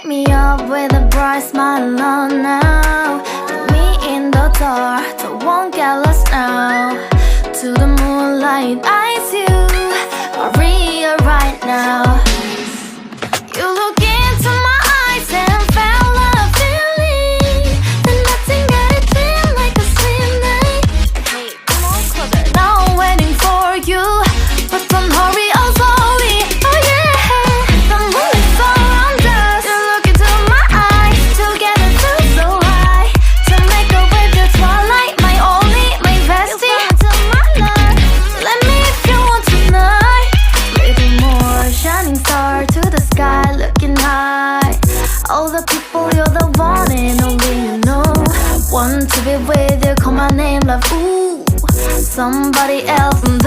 Wake me up with a bright smile on now. Put me in the dark, so won't get lost now. To the moonlight, eyes you, Maria right now. You look into my eyes and felt a feeling that nothing got it feel like a slim night. Hey, come on closer. Now I'm waiting for you, but don't hurry, oh slowly. Oh yeah, the moonlight surrounds us. You look into my eyes, together feel so high. To make up with the twilight, my only, my bestie. You come into my life, let me if you want tonight. Little more shining star to the sky, looking high. All the people, you're the one and only you know. Want to be with you, call my name, love, ooh. Somebody else, and